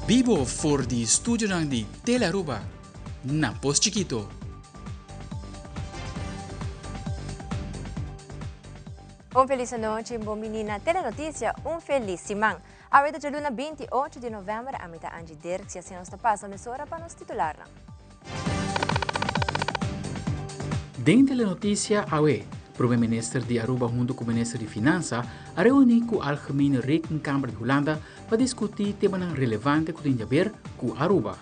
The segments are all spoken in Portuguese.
Vivo voor die studio ng di Telaruba na Post Chiquito. Feliz noite, bom menina. Telenotícia, feliz simang. A rede de luna 28 de novembro, a mitad Angie Dirk, se nos passa a mesura para nos titular. Dentro da notícia, Primeiro-Minister de Aruba junto com o Ministro de Finanças a reunir com a Algemene Rekenkamer de Holanda para discutir temas relevantes que têm a ver com Aruba.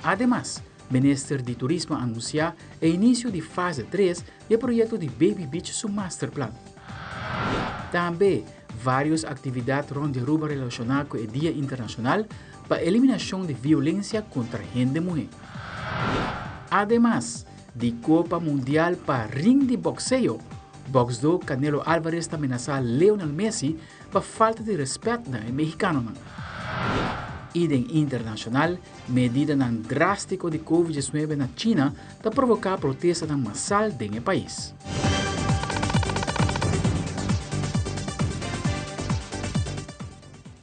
Además, o Ministro de Turismo anuncia o início de fase 3 do projeto de Baby Beach su Masterplan. Também, várias atividades rondam Aruba relacionadas com o Dia Internacional para a Eliminação de Violência contra a Gente Mulher. Además, de Copa Mundial para ring de boxeo, boxdo Canelo Álvarez está ameaçando Lionel Messi para falta de respeito na mexicano. E em internacional, medida drástica de Covid-19 na China está provocar protesta massal no país.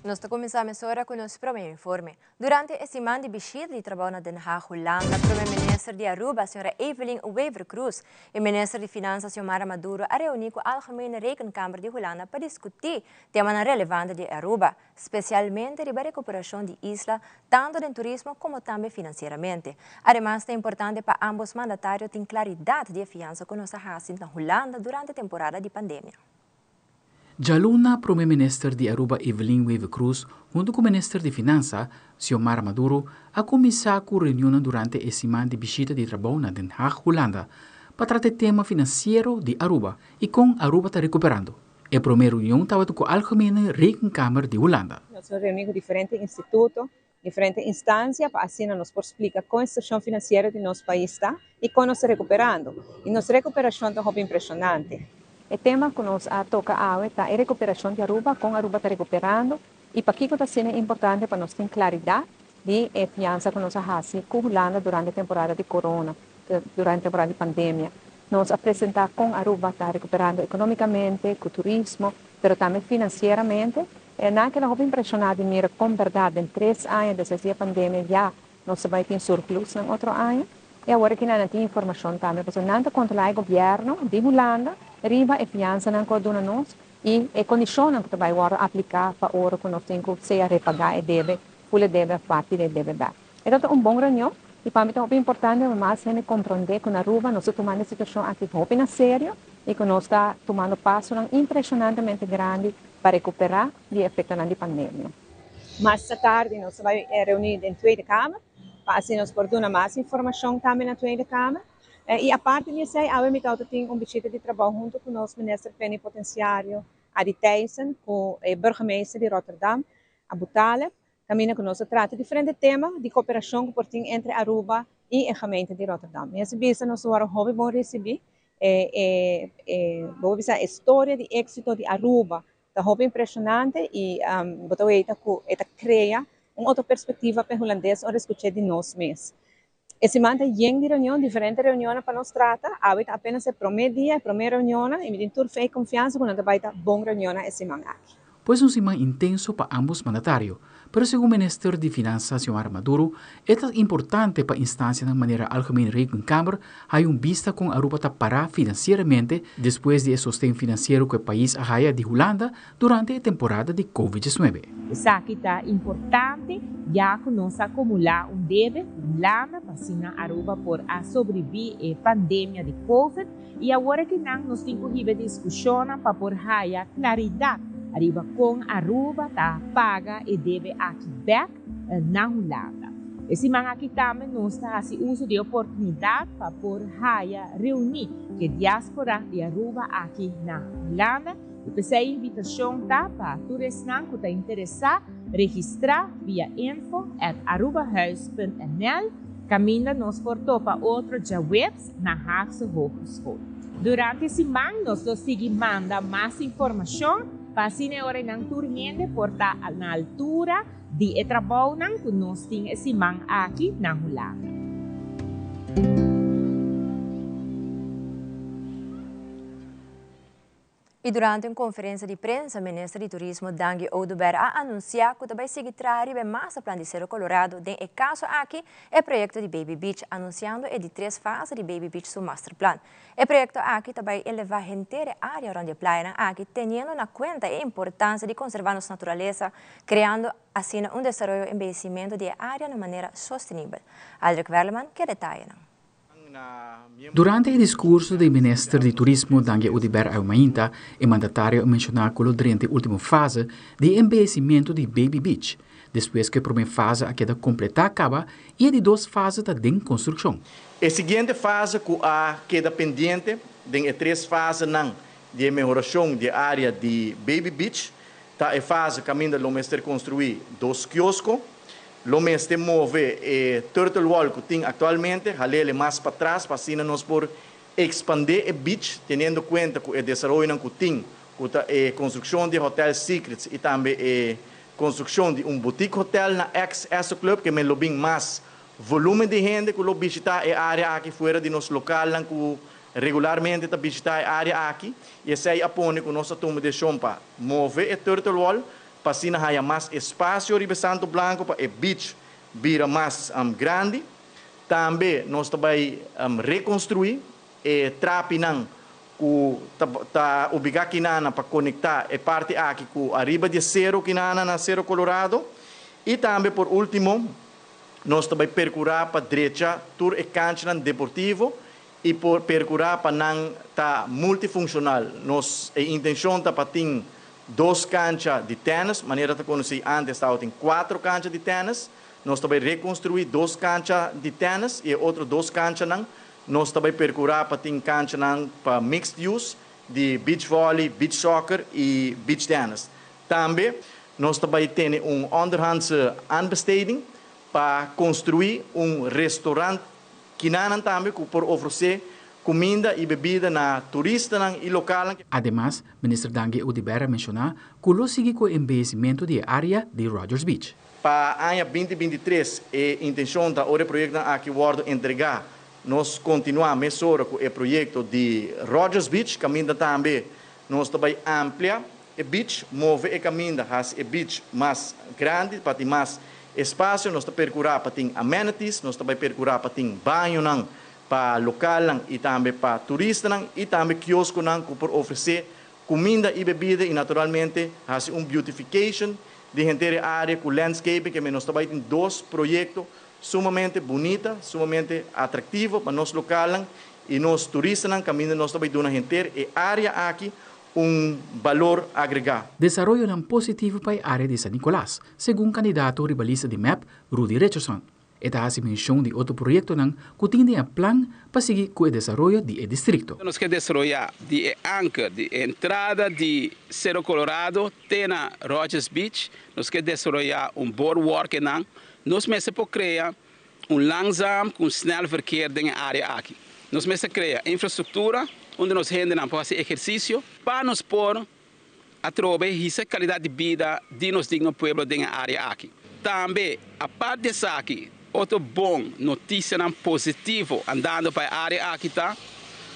Nós começamos agora com o nosso primeiro informe. Durante a semana de visita de trabalho na Den Haag, Holanda, o primeiro-ministro de Aruba, a senhora Evelyn Wever Cruz, e o ministro de Finanças, a senhora Maduro, a reunir com a Algemene Rekenkamer de Holanda para discutir temas relevantes de Aruba, especialmente a recuperação de isla, tanto em turismo como também financeiramente. Además, é importante para ambos mandatários ter claridade de fiança com nossa raça na Holanda durante a temporada de pandemia. Jaluna, primeiro-ministro de Aruba Evelyn Wever Cruz, junto com o ministro de Finanças, Xiomara Maduro, a começar com reunião durante a semana de visita de trabalho na Den Haag, Holanda, para tratar tema financeiro de Aruba e com Aruba está recuperando. A primeira reunião estava com a Algemene Rekenkamer de Holanda. Nós reunimos com diferentes institutos, diferentes instâncias, para assim nos explicar como a situação financeira de nosso país está e como nós recuperando. E nossa recuperação é muito impressionante. O tema que nos toca agora é a recuperação de Aruba, como Aruba está recuperando, e para que está sendo importante para nós ter claridade de fiança que nós fazemos com a Holanda durante a temporada de corona, durante a temporada de pandemia. Nós apresentar como Aruba está recuperando economicamente, com o turismo, mas também financeiramente. Naquela roupa impressionante, mira com verdade, em 3 anos desde a pandemia, já nós vamos ter surplus no outro ano. E agora que não tem informação também, porque não controla o governo de Holanda, riba e fiança não condena nós e a condição que vai aplicar para o ouro que nós temos que ser repagar e deve, pula deve, parte de deve dar. Então, é uma boa reunião e para mim é importante, mas a gente compreender que na Aruba nós estamos tomando a situação aqui bem sério e que nós estamos tomando passos impressionantemente grandes para recuperar o efeito da pandemia. Mais tarde nós vamos reunir em Tweede Kamer, para assim nós podemos dar mais informação também na Tweede Kamer. E a parte disso, a UMITAUTA tem visita de trabalho junto com o nosso ministro plenipotenciário, Adi Thijssen, com o burgemeester de Rotterdam, Abu Taleb. Também que nós tratamos diferentes temas de cooperação que tem entre Aruba e a gemeente de Rotterdam. Nesse vista, nós vamos muito receber a história de êxito de Aruba. Está muito impressionante e ela cria uma outra perspectiva para o holandês ou escutar de nós mesmos. Esse manta de reunião, diferentes reuniões para nós tratar, apenas o primeiro dia, a primeira reunião, e me tem tudo fé e confiança que nós vai ter boa reunião esse semana aqui. Pois semana intenso para ambos mandatários, pero segundo o ministro de Finanças, Xiomara Maduro, é importante para a instância da maneira Algemene Rekenkamer há vista com a Aruba parar financeiramente depois de sustento financeiro que o país arraia de Holanda durante a temporada de Covid-19. Isso aqui está importante, já que nós acumular débito Holanda para a Aruba por sobreviver à pandemia de Covid e agora que nós temos que discussão para por haya claridade arriba com Aruba tá paga e deve aqui back na Holanda. Esse mga aqui também nós está se uso de oportunidade para por haya reunir que diáspora de Aruba aqui na Holanda. E para essa invitação tá para turistas que tá interessar registrar via info@arubahuis.nl. Caminha nos portou para outro já webs na Haagse Hogeschool. Durante esse semana nós seguimos manda mais informação. Pasine ora ng turniente porta na altura di trabaho ng kunos ting simang aki ng Holanda. E durante uma conferência de prensa, o ministro de Turismo, Dangue Oduber, a anunciado que vai seguir trazer mais a plano de Cerro Colorado. Em caso aqui, é o projeto de Baby Beach, anunciando é de 3 fases de Baby Beach do Master Plan. O projeto aqui vai elevar a inteira área onde a praia aqui, tendo na conta a importância de conservar nossa natureza, criando assim um desenvolvimento e envelhecimento de área de maneira sustentável. Aldrich Werleman, que detalha. Durante o discurso do ministro de Turismo, Dangue Oduber Aumainta, o mandatário mencionou que durante a última fase de envelhecimento de Baby Beach, depois que a primeira fase queda completa acaba, e de 2 fases de construção. A seguinte fase que queda pendente, de 3 fases de melhoração da área de Baby Beach, tá a fase que ainda vamos ter construir 2 quioscos, vamos ter mover o Turtle Wall que tem atualmente, halele mais para trás, para assim nós por expandir o beach, tendo em conta que o desenvolvimento que tem, a construção de Hotel Secrets e também a construção de boutique hotel na ex-Esso Club, que me lobing mais volume de gente que visitar a área aqui fora de nosso local, que regularmente está visitar a área aqui, e esse aí apone que nós tomamos decisão para mover o Turtle Wall, para assim haja mais espaço em Santo Blanco, para o beach vira mais grande. Também nós também reconstruir o trapinang que está ubicado aqui para conectar a parte aqui com a riba de Cerro, que na Cerro Colorado. E também, por último, nós também percorrer para a direita tour e cancha deportivo e por percorrer para não tá multifuncional. A intenção está para ter 2 canchas de tênis, maneira que conheci antes estava tem 4 canchas de tênis. Nós também reconstruir 2 canchas de tênis e outros 2 canchas nós também percorrer para ter cancha para mixed use de beach volley, beach soccer e beach tennis. Também nós também temos underhands aanbesteding para construir restaurante que também por oferecer comida e bebida na turista e local. Además, o ministro Dangue Oduber mencionou que lo sigue com o envelhecimento da área de Rogers Beach. Para o ano 2023, a intenção da o projeto aqui vai entregar. Nós continuamos com o projeto de Rogers Beach, que ainda também nós também amplia o beach, move o caminho hacia o beach mais grande, para ter mais espaço, nós percorrer para ter amenities, nós também percorrer para ter banho para local e também para turista e também quiosco que por oferecer comida e bebida e naturalmente hacia beautification de inteira área com landscaping, que nós também temos 2 projetos sumamente bonita, sumamente atrativo para nosso local e nós turistas caminho nós também damos inteira e área aqui valor agregado. Desarrollo positivo para a área de San Nicolás, segundo o candidato ribalista de MEP, Rudy Richardson. Esta é a menção de outro projeto que tem um plano para seguir com o desenvolvimento do distrito. Nós queremos desenvolver de anca, de entrada de Cerro Colorado, até na Rogers Beach. Nós queremos desenvolver boardwalk. Nós mesmo criar langzaam, snel verkeer na área aqui. Nós mesmo criar infraestrutura, onde nós gente para fazer exercício, para nos pôr a trobe essa qualidade de vida de nos digno pueblo na área aqui. Também, a parte dessa aqui, outra boa notícia positiva andando para a área aqui tá,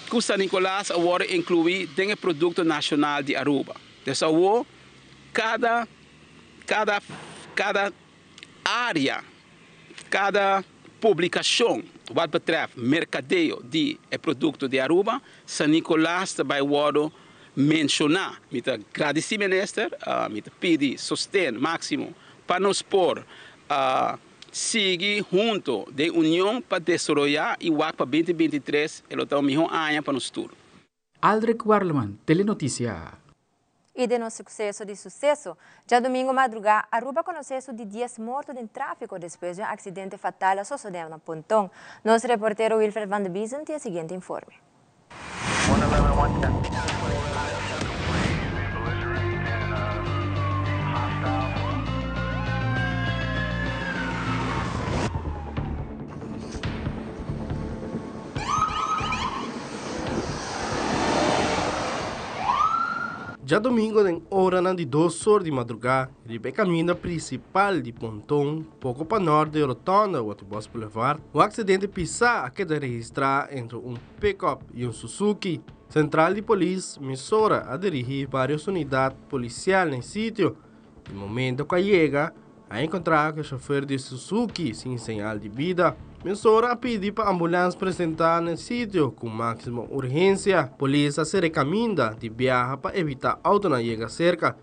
que San Nicolás agora inclui dentro do produto nacional de Aruba. Então, cada área, cada publicação, que betreft mercadeio de produto de Aruba, San Nicolás também vai mencionar. Met agradecer minister, met pedir sustento máximo para nos pôr seguir junto da União para desenvolver e para 2023 é o melhor ano para nós todos. Aldrich Werleman, Telenotícia. E de nosso sucesso, já domingo madrugada, Aruba conheceu de 10 mortos em tráfego depois de um acidente fatal sucedeu na Pontão. Nosso repórter Wilfred Van de Biesen tem o seguinte informe. Já domingo, em hora de 2 horas de madrugada, ribe caminho principal de Pontão, pouco para norte da Rotonda, o Bus Boulevard, o acidente pisar a queda registrado entre pick-up e Suzuki. Central de Polícia Missora a dirigir várias unidades policiais no sítio. No momento que chega, a encontrar que o chofer de Suzuki sem sinal de vida. Missora a pedir para a ambulância apresentar no sítio com máxima urgência. Polícia se recomenda de viajar para evitar auto não chega cerca.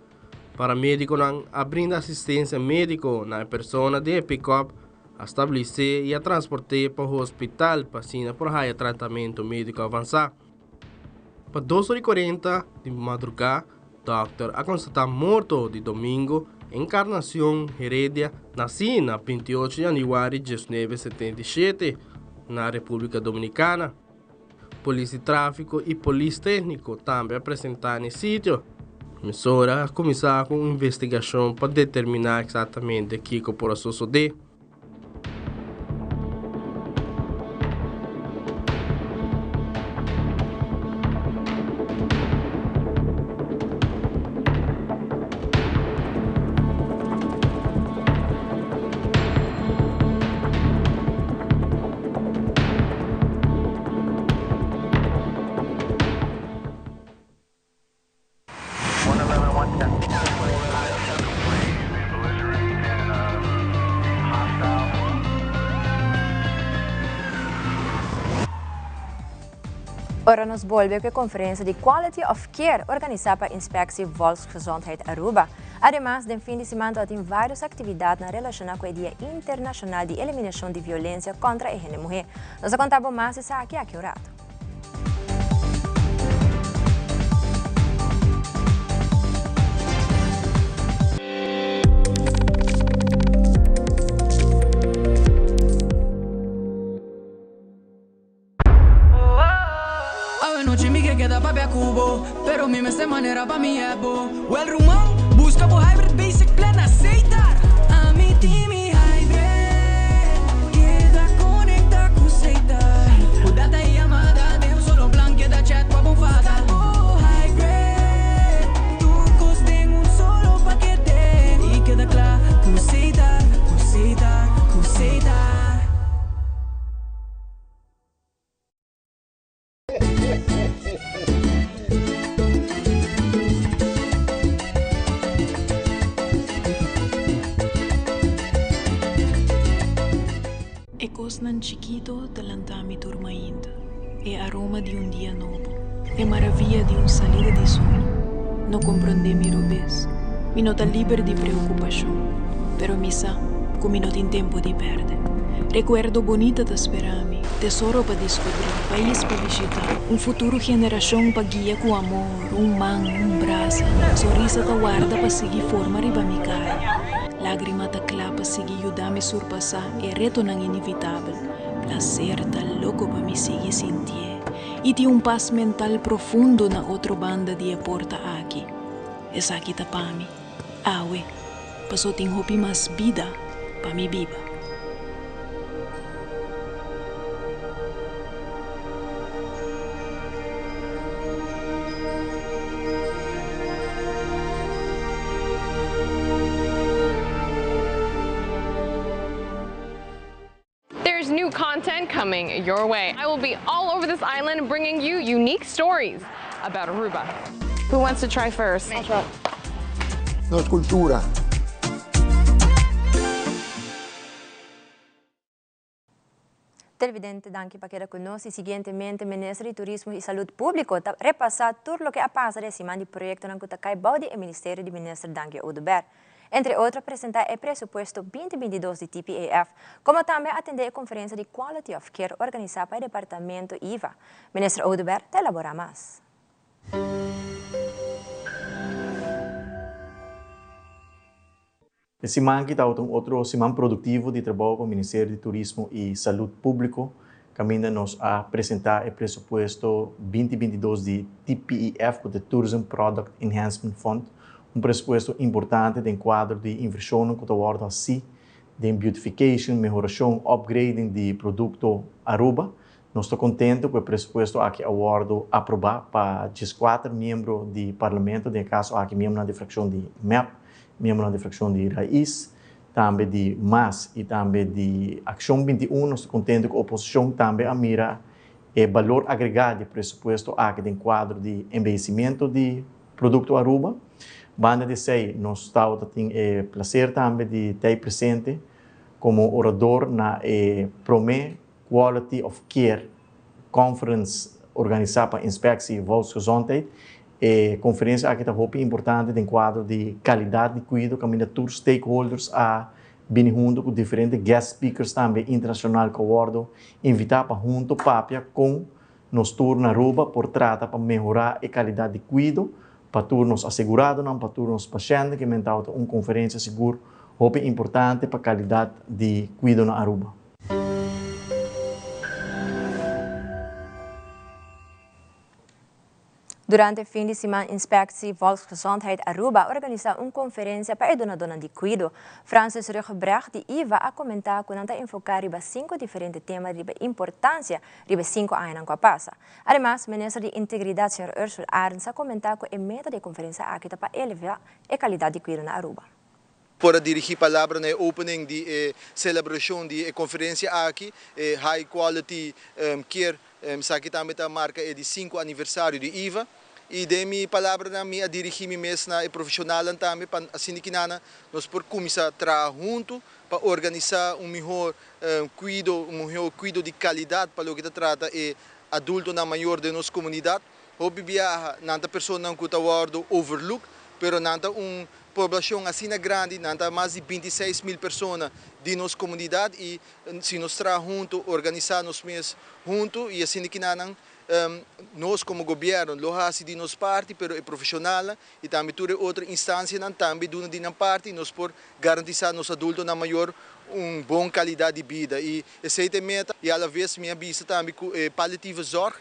Paramédico não abrindo assistência médica na pessoa de pick-up a estabelecer e a transportar para o hospital para assim por aí tratamento médico avançado. Para 2h40 de madrugada, o doctor a constatar morto de domingo Encarnação Heredia, nascida na 28 de janeiro de 1977, na República Dominicana. Polícia de Tráfico e Polícia Técnico também apresentaram no sítio. A emissora começar com uma investigação para determinar exatamente o que pode suceder. Ora nos volve com a conferência de Quality of Care organizada para a Inspectie Volksgezondheid Aruba. Además, no fim de semana tem várias atividades relacionadas com o Dia Internacional de Eliminação de Violência contra a Mulher. Nós contamos mais isso aqui a que horário. Queda papel cubo, pero mi esta manera pa' mi é bo. O el rumão busca por hybrid basic plan aceitar. A mi team hybrid queda conecta com aceitar. O data e amada, devo solo plan queda chat com a bonfada. O hybrid, tu costem solo paquete. E queda claro, com aceitar, com aceitar, com aceitar. Nan chiquito delantami turmaindo, e aroma de dia novo, e maravilha de salida de sonho. Não compreende mi robes, mi não tá livre de preocupação, pero mi sa, como não tem tempo de perder. Recuerdo bonita da esperar-me, tesouro para descobrir, país para visitar, futuro geração para guiar com amor, man, braço, sorriso da guarda para seguir forma riba mi cara. Lágrima da clapa seguir ajudar-me a surpassar e reto não inevitável. Prazer tá louco para me seguir sentir. E tem paz mental profundo na outra banda de a porta aqui. Essa aqui tá para mim. Awe, passou tem hopi mais vida para me viva. Content coming your way. I will be all over this island bringing you unique stories about Aruba. Who wants to try first? I'll try. Nos cultura. Televidente, danke para quedar conosco. Seguintemente, o Ministro de Turismo e Saúde Público está repassando tudo o que ha passado esse ano de projeto na Kutakai Baudi e Ministério do Ministro Danke Oduber. Entre outros, apresentar o pressuposto 2022 de TPAF, como também atender a conferência de Quality of Care organizada pelo Departamento IVA. Ministro Oduber te elabora mais. Esse semana que está outro semana produtivo de trabalho com o Ministério de Turismo e Saúde Público, caminha nos a apresentar o pressuposto 2022 de TPEF, o Tourism Product Enhancement Fund, pressuposto importante do quadro de inversão que está assim, de beautification, melhoração, upgrading de produto Aruba. Nós estamos contentes com o pressuposto aqui award aprovado para 4 membros do Parlamento, no caso aqui membro da fração de MEP, membro da fração de Raiz, também de MAS e também de Ação 21. Nós estamos contentes com a oposição também a mira valor agregado de presupuesto aqui em quadro de envelhecimento de produto Aruba. Banda de sei, nós estamos tendo prazer também de estar presente como orador na Prome Quality of Care Conference organizada para Inspectie Volksgezondheid. Conferência aqui está muito importante em quadro de qualidade de cuidado, caminho todos stakeholders a vir junto com diferentes guest speakers também internacional que abordo, invitar para junto papia com nos turnos Aruba por tratar para melhorar a qualidade de cuidado para turnos assegurados, não para turnos pacientes, que mental uma conferência segura, muito importante para a qualidade de cuidado na Aruba. Durante o fim de semana, Inspectie Volksgezondheid Aruba organiza uma conferência para a dona de cuido. Francis Rugebrecht de IVA a comentar que está enfocar em 5 diferentes temas de importância de 5 anos que passa. Además, o ministro de Integridade, Sr. Ursula Arns, a comentar que a meta da conferência aqui para elevar a qualidade de cuido na Aruba. Para dirigir palavra na opening de celebração de conferência aqui, High Quality Care, aqui também a marca é de 5 aniversário de IVA. E de minha palavra na minha dirigir me mesmo na profissional também para assim que nós por começar a trabalhar junto para organizar melhor cuido de qualidade para o que trata é adulto na maior de nossa comunidade. Houve viaja nanta pessoa não que está overlook, pero nanta população assim grande, nanta mais de 26 mil pessoas de nossa comunidade e se nós trabalhamos junto, organizar nós mesmos junto e assim que nós como governo, lohasi de nossa parte, pero é profissional e também toda outra instância também duna de nossa parte, nós por garantizar nos adultos na maior boa qualidade de vida e essa é a meta e à vez minha vista também com paliativa zorg.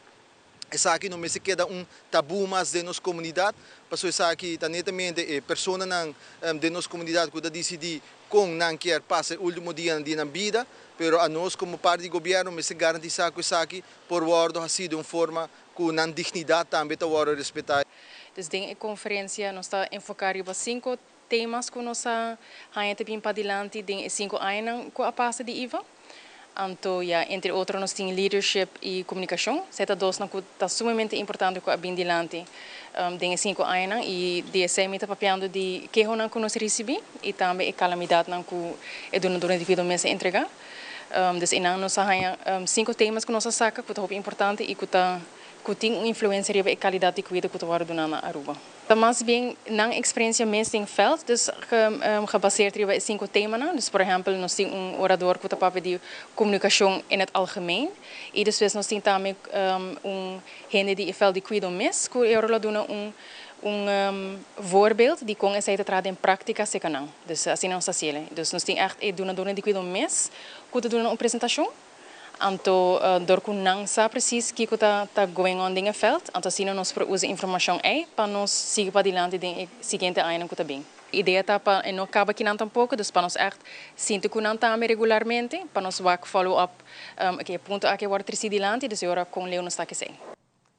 Essa aqui não se queda tabu mais de nossa comunidade, porque essa aqui está netamente pessoas de nossa comunidade que decidir com não quer passar o último dia de vida, pero a nós como parte do governo me se garantizar que isso aqui por wardo assim de uma forma com não dignidade também está wardo respeitar. Desde a conferência nós está enfocar em 5 temas que nós a gente bem para adiante de 5 anos com a passa de IVA. Então, entre outros, nós temos leadership e comunicação. São dois que está sumamente importante com a bem adiante de 5 anos e de essa está papiando de que nós recebemos e também a calamidade que é donador de vida mesmo entregar. Então, nós temos 5 temas que nós saca que é importante e que tem uma influência sobre a qualidade de cuidado que está na Aruba. Mas bem, na experiência mesmo em veld, dus gebaseerd op 5 temas. Dus, por exemplo, nós temos orador que está de comunicação em algemeen. E depois nós temos também gente de veld de cuidado mesmo, que eu doen voorbeeld die kon essa trad em prática se canal. Dus assim não se ciele. Dus nós temos echt donador de cuidado mesmo, que doen uma apresentação. Então, door que não sabe precies que está going on in veld, então assim nós usamos informação aí para nós seguir para adiante de seguinte ano que está bem. A ideia está para não acaba aqui não tampouco, dus para nós echt sinto que não também regularmente, para nós work follow up, que ponto aqui vai ter sido adiante, dus agora com Leo nós está aqui sei.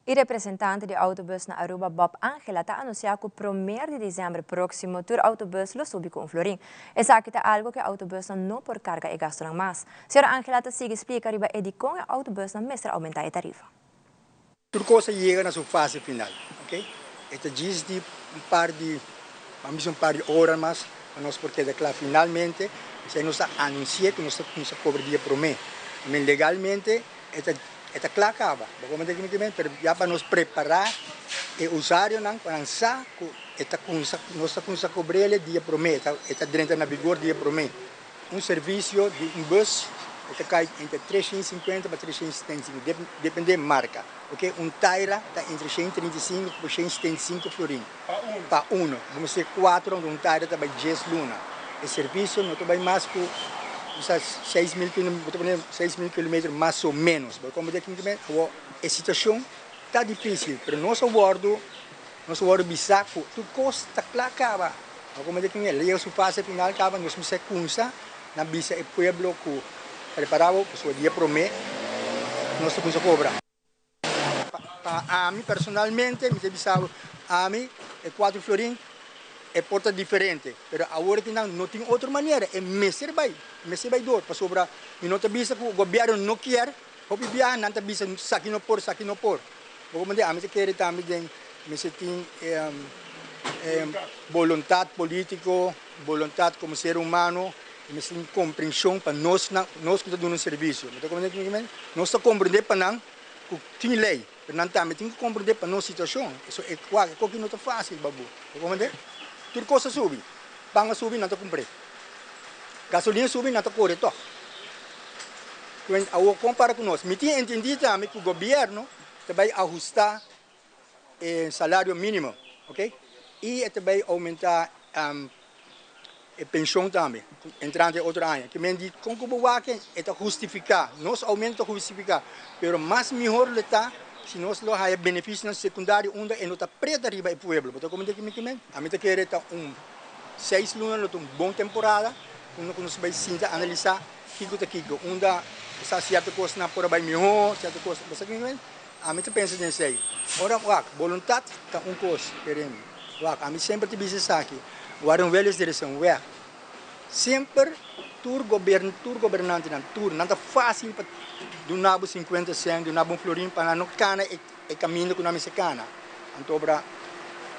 O representante de autobus na Aruba, Bob Angela, está anunciado que o 1 de dezembro próximo o autobus lo subi com Florim. Essa aqui é algo que o autobus não por carga e gasto não mais. Senhora Angela, está sigue explica riba edicon o autobus não mestra aumentar a tarifa. Tudo coisa chega na sua fase final, ok? Esta diz de vamos um par de horas mais, nós porque declara finalmente, se nós anuncia que nós cobra dia por mês, mas legalmente esta claro acaba, já para nos preparar e usar não para lançar esta nossa cobrilha dia por mês, esta dentro na vigor dia por mês, serviço de bus que cai entre 350 para 375, depende da marca, ok? Taira está entre 135 e 175 florim, para vamos ser 4 onde Taira está para 10 luna, o serviço não vai mais com 6 mil quilômetros mais ou menos. Como a situação está difícil, mas nosso bordo bisaco, tudo custa claro acaba. Como é que a sua fase final acaba, nós me secunsa na bisa e pueblo que preparado para o dia promê, nós temos a cobrar. A mim personalmente, me bisavo a mim é 4 florim. É porta diferente, mas agora que não tem outra maneira, é mestre vai dor, para sobrar, e não te visa que o governo não quer, Hopi biya nanta bisa sakinopor. Bagaimana kami kere kami den meseting voluntad político, voluntad como ser humano, meseting compreensão para nós que estamos no serviço. Nós estamos compreender para nós que lei, para nós também temos que compreender para nossa situação. Isso é quase que não é fácil, babu. Bagaimana? Tudo coisa sube, banga sube não está cumprir, gasolina sube não está correto. Ao comparar com nós, me tinha entendido também que o governo vai ajustar o salário mínimo, ok? E também aumentar a pensão também, entrando em outra área. Que me diz, com que o é justificar, nós aumentamos justificar, mas mais melhor está se nós temos benefícios secundários onde não está preto arriba do povo. Então, como a gente quer 6 lunas, uma boa temporada, onde nós vamos analisar Kiko, onde essa certa coisa não pode vai melhor, certa coisa, mas a gente pensa nisso aí. Ora, vontade está coisa, queremos. A gente sempre te diz aqui, agora velhas direção, sempre tur governante não é fácil para do nabo 50 cent, do nabo florim para não cana e caminho com a minha cana. Então,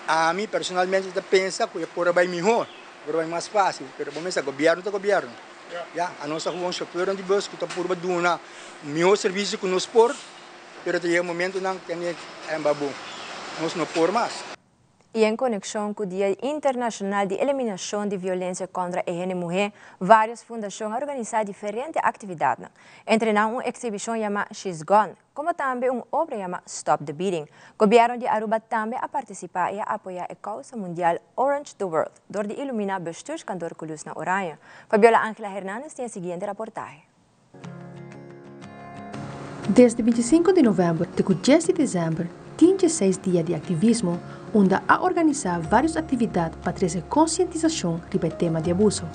a mim personalmente pensa que pode vai melhor, pode vai mais fácil, mas vamos dizer, governo. A nossa rua é chofer de bus que está por baduna, melhor serviço que nos por, mas até o momento não tem babu, nós não por mais. E em conexão com o Dia Internacional de Eliminação de Violência contra a Mulher, várias fundações organizaram diferentes atividades. Entre elas, uma exibição chamada She's Gone, como também uma obra chamada Stop the Beating. O governo de Aruba também a participar e a apoiar a causa mundial Orange the World, door de iluminar bestuurs cantor Culus na Oranje. Fabiola Ángela Hernández tem a seguinte reportagem. Desde 25 de novembro até 10 de dezembro, 26 dias de ativismo, onde a organizar várias atividades para trazer conscientização sobre o tema de abuso.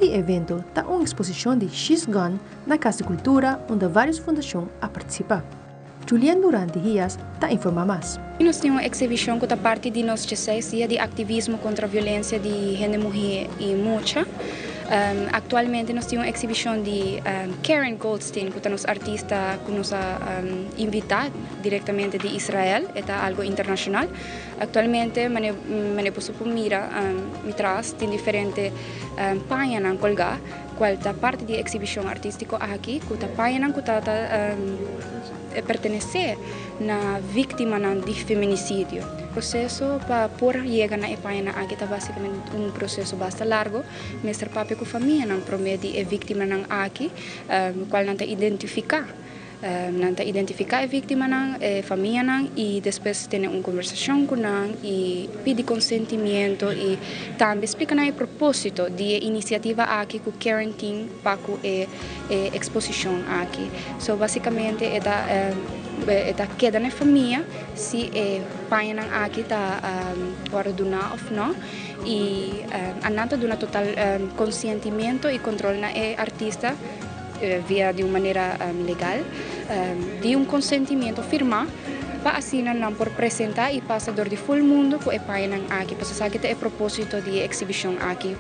Evento está uma exposição de She's Gone na Casa de Cultura, onde várias fundações a participar. Julián Durante Dias está informa mais. Nós temos uma exibição que está parte de nossos 16 dias de ativismo contra a violência de gênero, mulher e mocha. Atualmente nós temos uma exibição de Karen Goldstein, que é nossa artista que nos invitado diretamente de Israel, é algo internacional. Atualmente, eu posso mirar, me traz tem diferentes páginas colgar, qual é parte de exibição artística aqui, que é página que pertencer na vítima de feminicídio. O processo para por chegar na página aqui é basicamente um processo bastante largo, mas o papel que a família não promete a vítima aqui, qual não identificar. Identificar a vítima, a família, e depois ter uma conversação com ela e pedir consentimento e também explicar o propósito da iniciativa aqui que Karen tem para a exposição aqui. So, basicamente, queda na família se a página aqui está ordenada ou não, e ananda de um total consentimento e controle na artista via de uma maneira legal, de um consentimento firme para assim não por apresentar e passador de todo mundo com a página aqui, para saber que é o propósito da exibição aqui.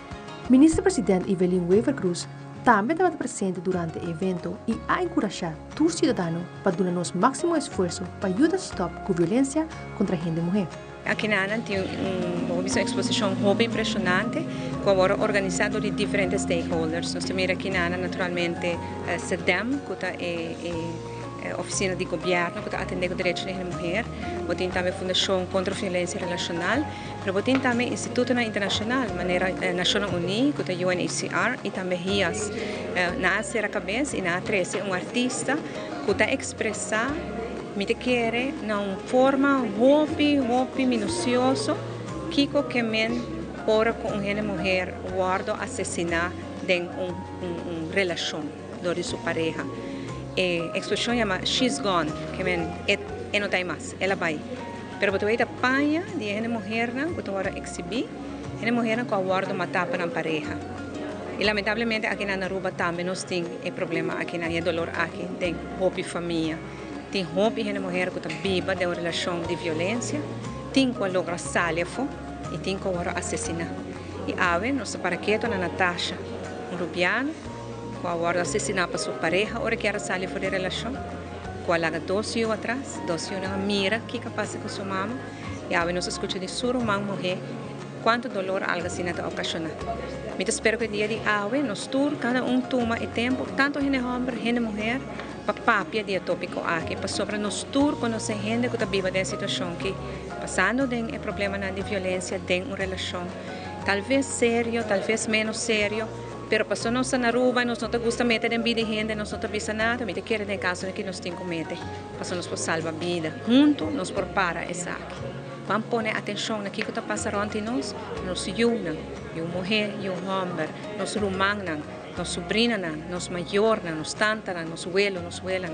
Ministra-Presidente Evelyn Wever Cruz também estava presente durante o evento e a encorajar todos os cidadãos para dar nosso máximo esforço para ajudar a stop com violência contra a mulher. Aqui na Ana tem uma exposição muito impressionante, agora organizado de diferentes stakeholders. Nós temos aqui na Ana, naturalmente, a SEDEM, que é a Oficina de Governo, que atende os direitos da mulher. Temos também a Fundação contra a Violência Relacional, mas temos também o Instituto Internacional, maneira Nações Unidas, que é a UNHCR, e também RIAS. Na Ásia, cabeça, e na A13, um artista que está expressar me quer na forma muito minuciosa que men por com uma mulher guarda assassinar em uma relação de sua pareja. A exposição chama She's Gone, que men não tem mais, ela vai. Pero tu a paia de uma mulher que tu agora exibir, uma mulher que guarda matar para a pareja. E lamentavelmente aqui na Aruba também nós temos problema aqui na dolor aqui tem roupa família. Tem roupa e mulher que está viva de uma relação de violência, tem que logra salvo e tem que agora assassinar. E ave, nossa paraqueto na Natasha, rubiano, que agora assassinar para sua pareja, ora que era salvo de relação. cual haga 2 años atrás, 2 años mira qué pasa con su mamá, y ahora nos escucha de su román mujer, cuánto dolor algo así nos ocasiona. Me espero que el día de hoy nos tur cada toma el tiempo, tanto gente hombre, gente mujer, papia de tópico aquí, para sobre nos tur conocer gente que está viva de situación que pasando de el problema de violencia, de una relación, tal vez serio, tal vez menos serio, pero para nós na Aruba, nós não gusta meter em vida gente, nós não avisa nada, me quer de caso que nós temos que meter, para nós salvar a vida, junto nós por para essa aqui. Vamos pôr atenção naquilo que está passando entre nós, nós unam, e uma mulher, e homem, nós irmãos, nós sobrinhos, nós maiores, nós tantas, nós abuelos, nós abuelas,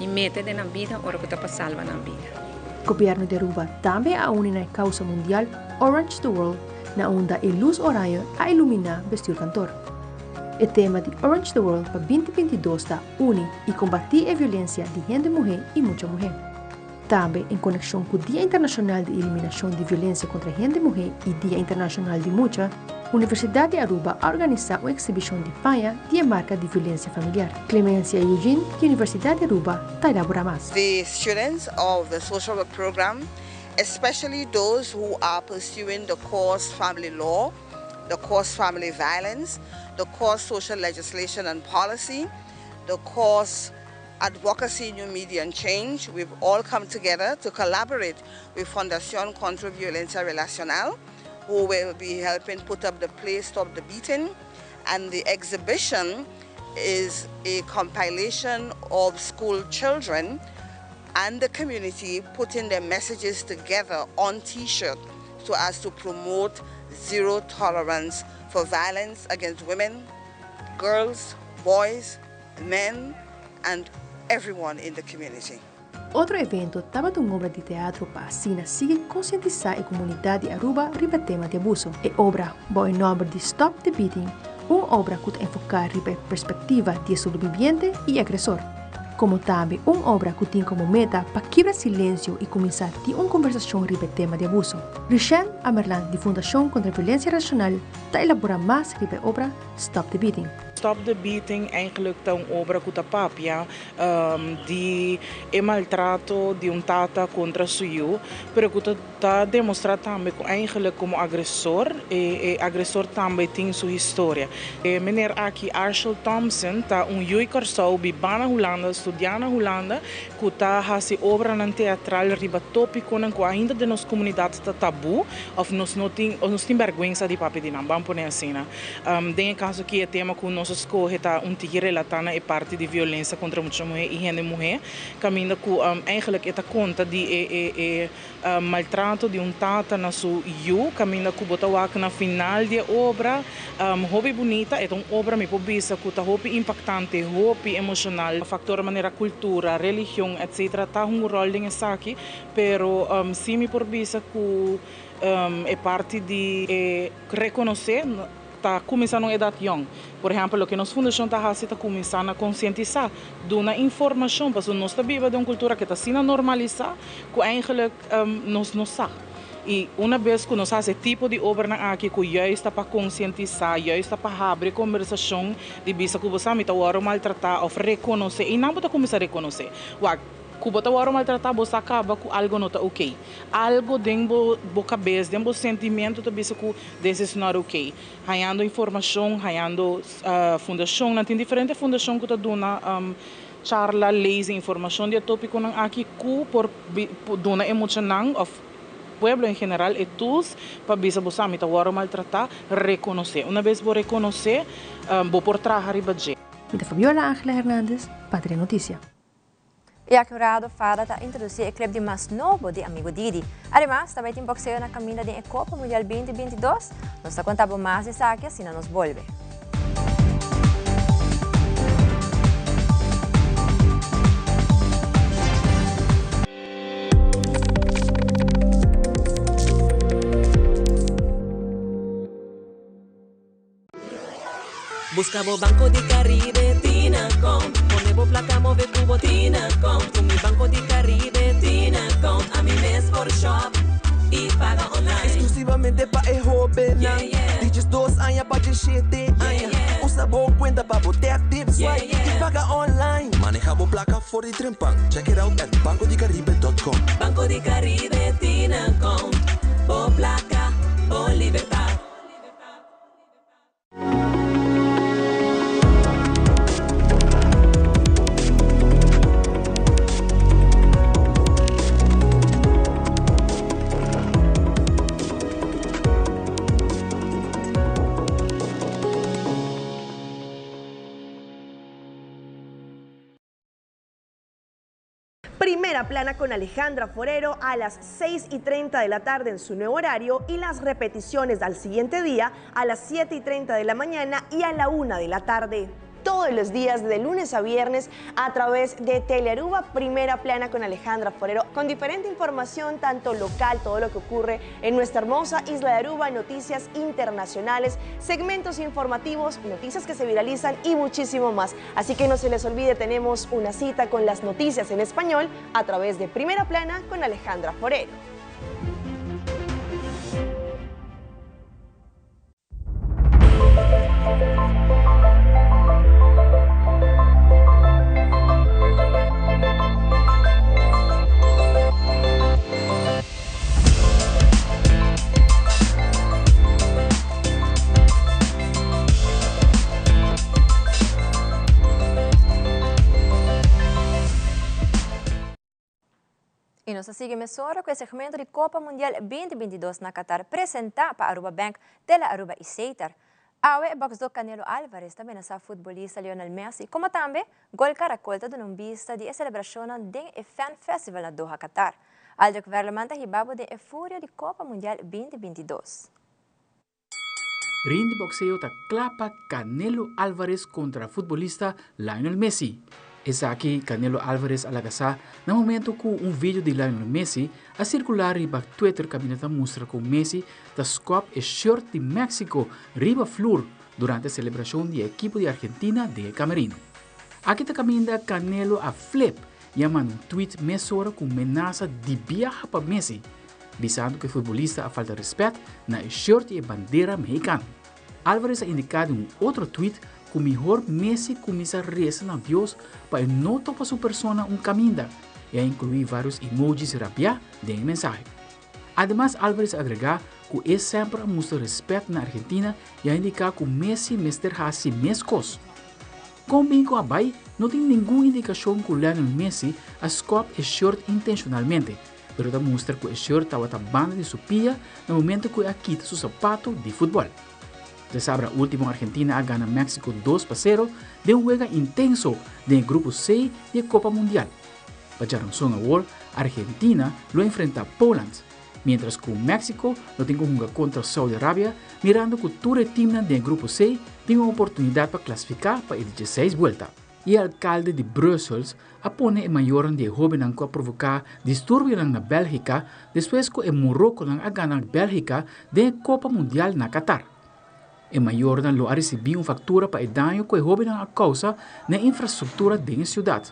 e meter na vida, ora que está passando na vida. O governo de Aruba também a une na causa mundial Orange the World, na onda e luz horária a iluminar vestir cantor. O tema de Orange the World para 2022 está une e combater a violência de gente mulher e muita mulher. Também em conexão com o Dia Internacional de Eliminação de Violência contra a Gente Mulher e Dia Internacional de Mucha, a Universidade de Aruba organiza uma exibição de panha de marca de violência familiar. Clemência Eugene, da Universidade de Aruba, está elaborando mais. The students of the social work program, especially those who are pursuing the course family law, the course family violence, the course social legislation and policy, the course advocacy, new media and change, we've all come together to collaborate with Fundación contra Violencia Relacional, who will be helping put up the play Stop the Beating. And the exhibition is a compilation of school children and the community putting their messages together on T-shirt so as to promote zero tolerance for violence against women, girls, boys, men, and everyone in the community. Outro evento estava de uma obra de teatro para assim seguir conscientizar a comunidade de Aruba sobre o tema de abuso. A obra, em nome de Stop the Beating, uma obra que enfocar a perspectiva de sobrevivente e agressor, como também uma obra que tem como meta para quebrar silêncio e começar a ter uma conversação sobre o tema de abuso. Richelle Amerland, de Fundação contra a Violência Racional, está elaborando mais sobre a obra Stop the Beating. Stop the Beating eigenlijk een obra que papia de maltrato de tata contra suyo, pero que está demonstrado também eigenlijk como agressor e agressor também tem sua história. Meneer aqui Arshel Thompson tá juiker sou bibana Holanda, estudiando Holanda, que está fazendo obra na teatral riba tópico que ainda de nossa comunidade está tabu, of nós não tem vergonha de papi de vamos pôr assim. Tem caso que é tema que nós escolhe tá tigre relatando é parte de violência contra muita mulher e gente mulher, caminho que eigenlijk é conta de maltrato de tata na sua caminho que bota na final de obra, hobby bonita, é uma obra me pobisa que tá hobby impactante, hobby emocional, factor maneira cultura, religião, etc. tá rol nessa aqui, pero sim me pobisa que é parte de reconhecer está começando a idade young. Por exemplo, o que nossa fundação está fazendo está começando a conscientizar de uma informação, porque nós estamos vivendo de uma cultura que está sendo normalizada, que eigenlijk nós não sabemos. E uma vez que nós fazemos esse tipo de obra aqui, que já está para conscientizar, já está para abrir conversação de bisa que você está maltratar ou reconhecer, e não pode começar a reconhecer. Que você vai maltratar, você acaba com algo não está ok. Algo dentro da cabeça, dentro do sentimento, também que isso não é ok. Haiando informação, haiando fundação, tem diferentes fundações que estão dando charla, leis e informação de tópico aqui que por dando emocional of pueblo em geral e tools para bisa você me está maltratar, reconhecer. Uma vez você reconhecer, vou por trás arriba de. Mit Fabiola Ángela Hernández, Patria Notícia. E a Curado Fada está introduzindo o clube de mais novo de Amigo Didi. Además, também tem boxeo na caminha da Copa Mundial 2022. Nós está contando mais de saque, assim nos volve. Buscamos Banco de Caribe, Tinacom. Ponemos placa, move cubo, Tinacom. Con mi Banco de Caribe, Tinacom. A mi mes por shop y paga online. Exclusivamente para el joven. Yeah, yeah. Dices 2 años para 7 años. Yeah, yeah. Usa boa cuenta para botar tips. Y paga online. Manejamos placa for the Trempan. Check it out at bancodicaribe.com. Banco de Caribe tiene account. Bo placa, bo libertad. Primera plana con Alejandra Forero a las 6:30 de la tarde en su nuevo horario y las repeticiones al siguiente día a las 7:30 de la mañana y a la 1 de la tarde. Todos los días de lunes a viernes a través de Telearuba, Primera Plana con Alejandra Forero, con diferente información tanto local, todo lo que ocurre en nuestra hermosa isla de Aruba, noticias internacionales, segmentos informativos, noticias que se viralizan y muchísimo más. Así que no se les olvide, tenemos una cita con las noticias en español a través de Primera Plana con Alejandra Forero. E nossa siga emissora com o segmento de Copa Mundial 2022 na Qatar, apresentar para a Aruba Bank de la Aruba e Seitar. Awe box do Canelo Álvarez também nessa futebolista Lionel Messi, como também gol caracol da vista de celebração do Fan Festival na Doha, Qatar. Aldo que verlamanta hibabo de euforia de Copa Mundial 2022. Ring de boxeo ta clapa Canelo Álvarez contra futebolista Lionel Messi. Essa aqui Canelo Álvarez alagasa no momento com vídeo de Lionel Messi a circular riba Twitter caminhada mostra com Messi da scop e shirt de México riba flor durante a celebração de equipe de Argentina de Camerino. Aqui ta caminha Canelo a flip e manda tweet mesora com ameaça de viajar para Messi, visando que o futebolista a falta de respeito na shirt e bandeira mexicana. Álvarez ha indicado outro tweet que mejor Messi comienza a rezar a Dios para no topa su persona caminda y a incluir varios emojis rabia del mensaje. Además, Álvarez agrega que es siempre muestra respeto en Argentina y a indicar que Messi mesterá así mescos. Con Bingo Abay, no tiene ninguna indicación que Lionel Messi a scop el shirt intencionalmente, pero da muestra que el shirt estaba banda de su pilla en el momento que quita su zapato de fútbol. De sabra último, Argentina ha ganado México 2-0 de un juego intenso del grupo C de Copa Mundial. Para razón ahora, Argentina lo enfrenta a Poland, mientras que México lo tiene que jugar contra Saudi Arabia, mirando que todo el team del grupo C tiene una oportunidad para clasificar para el 16 vuelta. Y el alcalde de Brussels apone el mayor de jóvenes que ha provocado disturbios en Bélgica después que el Morocco ha ganado Bélgica de Copa Mundial en Qatar. El mayor lo ha recibido una factura para el daño que el joven a causa de la infraestructura de la ciudad.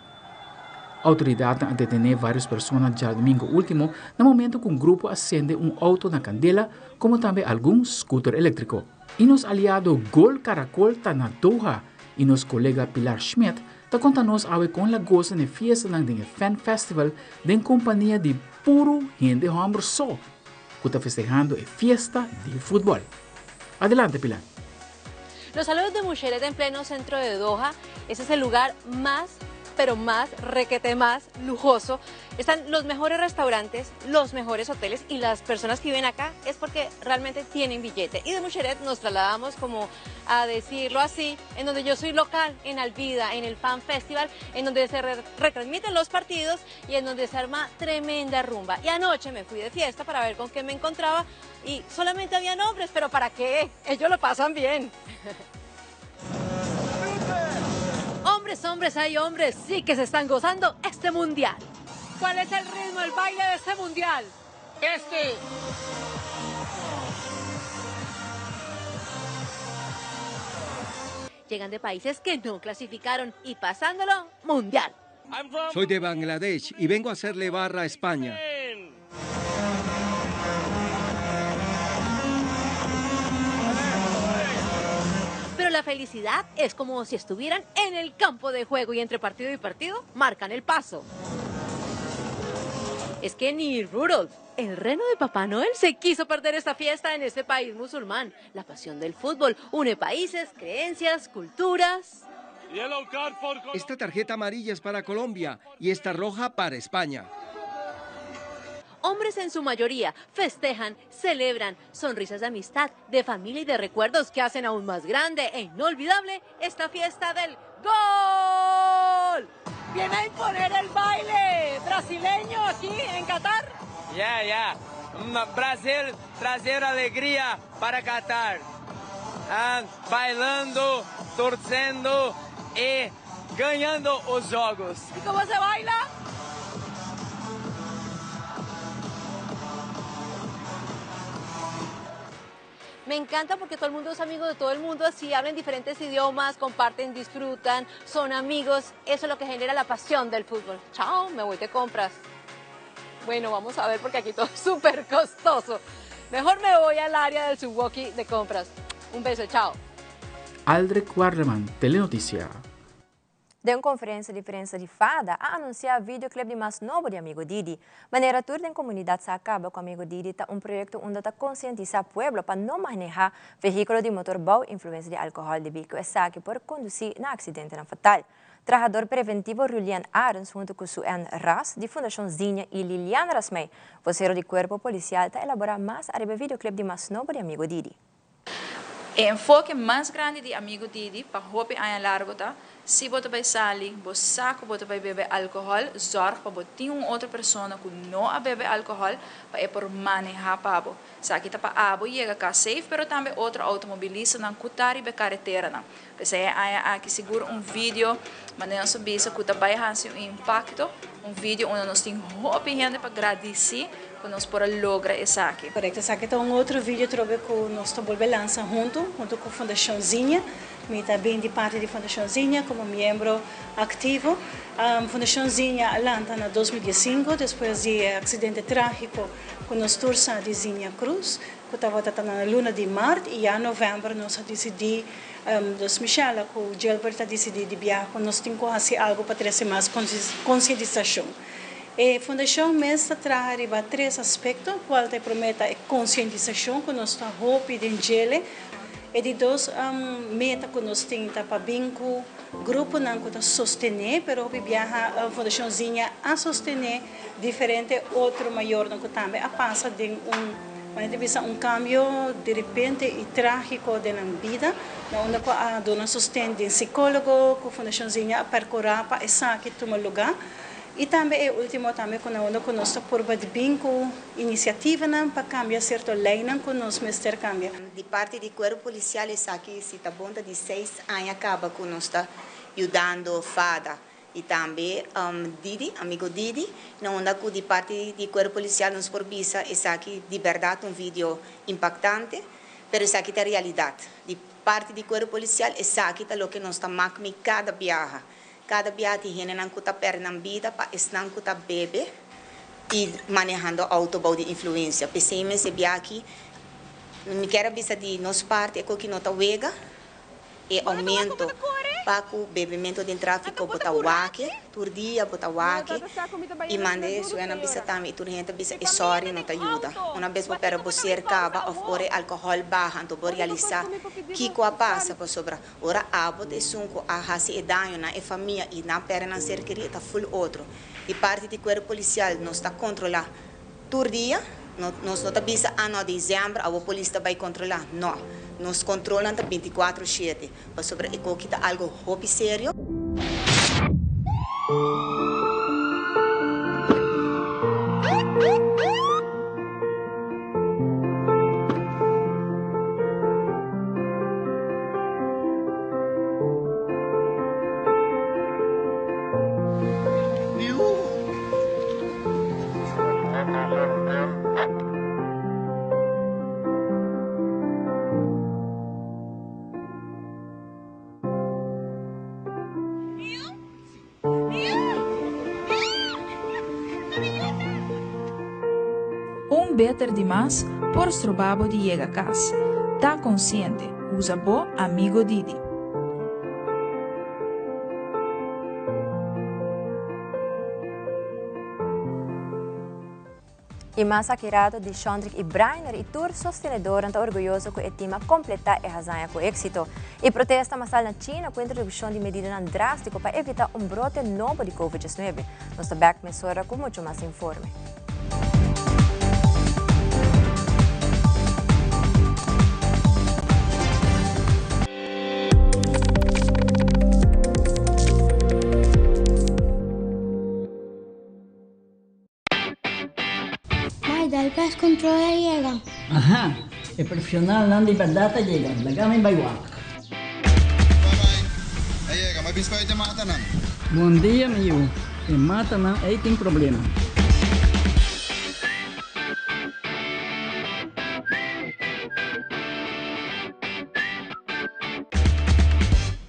Autoridades han detenido varias personas ya el domingo último, en el momento que un grupo asciende un auto en candela, como también algún scooter eléctrico. Y nos aliado Gol Caracol está en Doha, y nos colega Pilar Schmidt está contándonos hoy con la goza de fiesta del Fan Festival de compañía de puro gente hombre so, que está festejando la fiesta del fútbol. Adelante, Pilar. Los saludos de Musheret en pleno centro de Doha. Ese es el lugar más, pero más, requete más lujoso. Están los mejores restaurantes, los mejores hoteles y las personas que viven acá es porque realmente tienen billete. Y de Musheret nos trasladamos, como a decirlo así, en donde yo soy local, en Alvida, en el Fan Festival, en donde se retransmiten los partidos y en donde se arma tremenda rumba. Y anoche me fui de fiesta para ver con qué me encontraba y solamente habían hombres, pero ¿para qué? Ellos lo pasan bien. Hombres, hay hombres, sí que se están gozando este mundial. ¿Cuál es el ritmo, el baile de este mundial? Llegan de países que no clasificaron y pasándolo mundial. Soy de Bangladesh y vengo a hacerle barra a España. Pero la felicidad es como si estuvieran en el campo de juego y entre partido y partido marcan el paso. Es que ni Rudolf, el reno de Papá Noel, se quiso perder esta fiesta en este país musulmán. La pasión del fútbol une países, creencias, culturas. Esta tarjeta amarilla es para Colombia y esta roja para España. Hombres en su mayoría festejan, celebran, sonrisas de amistad, de familia y de recuerdos que hacen aún más grande e inolvidable esta fiesta del gol. ¿Viene a imponer el baile brasileño aquí en Qatar? Brasil trazer alegria para Qatar. Bailando, torcendo e ganhando os jogos. ¿Y cómo se baila? Me encanta porque todo el mundo es amigo de todo el mundo, así hablan diferentes idiomas, comparten, disfrutan, son amigos. Eso es lo que genera la pasión del fútbol. Chao, me voy de compras. Bueno, vamos a ver porque aquí todo es súper costoso. Mejor me voy al área del Subwookie de compras. Un beso, chao. Aldrich Warleman, Telenotícia. De uma conferência de imprensa de Fada a anunciar o videoclipe de mais novo de Amigo Didi. Maneira tour da comunidade se acaba com Amigo Didi tá projeto onde está conscientizar o pueblo para não manejar veículo de motor bom influência de álcool de bico e por conduzir na acidente não fatal. Trabajador preventivo Julian Arens junto com Suen Ras de Fundação Zinha e Liliana Rasmei, vocero de Corpo Policial, está elaborar mais a videoclipe de mais novo de Amigo Didi. O enfoque mais grande de Amigo Didi para roupa a largo tá. Se você vai sair, você sabe que você vai beber álcool, zorg para você outra pessoa que não bebe álcool para por manejar para você. Sabe que para abo chega cá safe, pero também outro automobilista não cutari be carretera não. Você aqui seguro vídeo, mas não subir se cuta vai fazer impacto, vídeo onde nós tem roupa gente para agradecer que nós por lograr isso aqui. Correto, sabe que outro vídeo trouxe que nós estamos lançando junto com a Fundação Zinha. Eu também de parte da Fundação Zinha como membro ativo. A Fundação Zinha lança em 2015, depois de acidente trágico com nós tursa de Zinha Cruz, que estava na luna de março e em novembro nós decidimos, dos Michela, que o Gilbert decidiu de viajar, nós temos que fazer algo para trazer mais conscientização. A Fundação Mesa traz três aspectos, o qual te promete a conscientização, que nós estamos pedindo gele, e de dois metas que nós temos para vincular grupo não que sostener, mas a Fundação Zinha a sostener diferente outro maior não que também a passa de cambio de repente e trágico da vida, onde a dona sustém de psicólogo, que a Fundação Zinha a percorrer para essa que toma lugar. E também, o último, também, quando nós estamos por vínculo, iniciativa para cambiar certa lei, que nós mestre cambia. De parte do Corpo Policial, isso aqui, se está bom, de 6 anos, acaba que nós está ajudando Fada. E também, Didi, Amigo Didi, onde de parte do Corpo Policial, nos provisa, isso aqui, de verdade, vídeo impactante, mas isso aqui é a realidade. De parte do Corpo Policial, isso aqui é o que nós estamos marcando cada viagem. Cada viagem tem não custa perna vida para não custa bebe e manejando auto de influência. Pensei esse viagem não quero avisar de nossa parte é que não está wega e aumento para o bebimento de tráfico botar wake, tur dia botar wake e mande suena bisa também tur gente bisa e sorry não te ajuda. Uma vez para você acaba of ore alcohol baja então por realizar que coa passa por sobra ora abo de sunco a hasi e danho na e família e na perna ser querida full outro. E parte do Corpo Policial nós está controlar tur dia nós não avisa ano de dezembro a polícia vai controlar não. Nos controlam 24/7, para sobre e que tá algo hobby sério. Beter demais por strobabo de llega a casa. Tá consciente, usa bo Amigo Didi. E mais akirado de Chandrik e Brainer e tour sostenedor está orgulhoso que o tema completar a razão com êxito. E protesta masal na China com a introdução de medidas drásticas para evitar brote novo de Covid-19. Nós estamos back mesora com muito mais informe. Del gas control llega. Ajá, el profesional não de verdade llega. Lagame baiwa. Aí, mas biscoito te mata não. Bom dia, meu. E mata não, aí tem problema.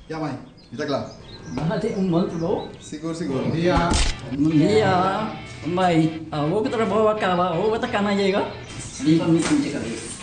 Ya, mãe. Está claro. Bahati bom trabalho. Seguro. Bom dia. Bom dia. Mãe, vou que trabalho acaba, vou que cana chega. Limpa minha cabeça.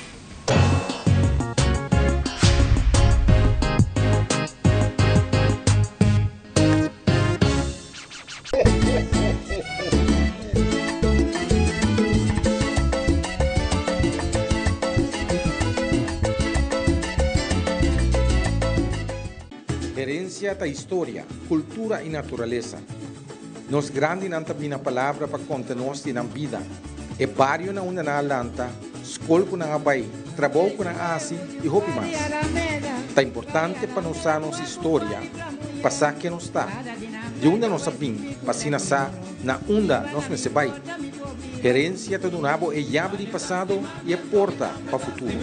Herencia da história, cultura e natureza. Nos grande não tem a palavra para contar-nos na vida. É barrio na una na Atlanta, escola com na Abai, trabalho com na Asi e hopi mais. É importante para nós a nossa história, passar que nos está. De onde nós sabemos, para sa na onda nós me sebai. Herência do nabo é chave de passado e é porta para o futuro.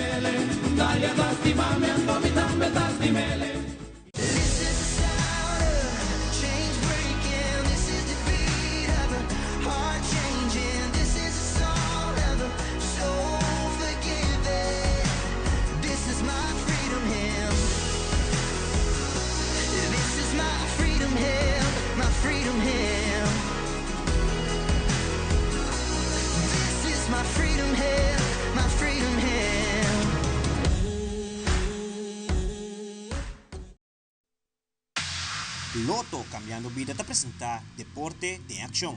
Loto Cambiando Vida te apresenta Deporte de Acción.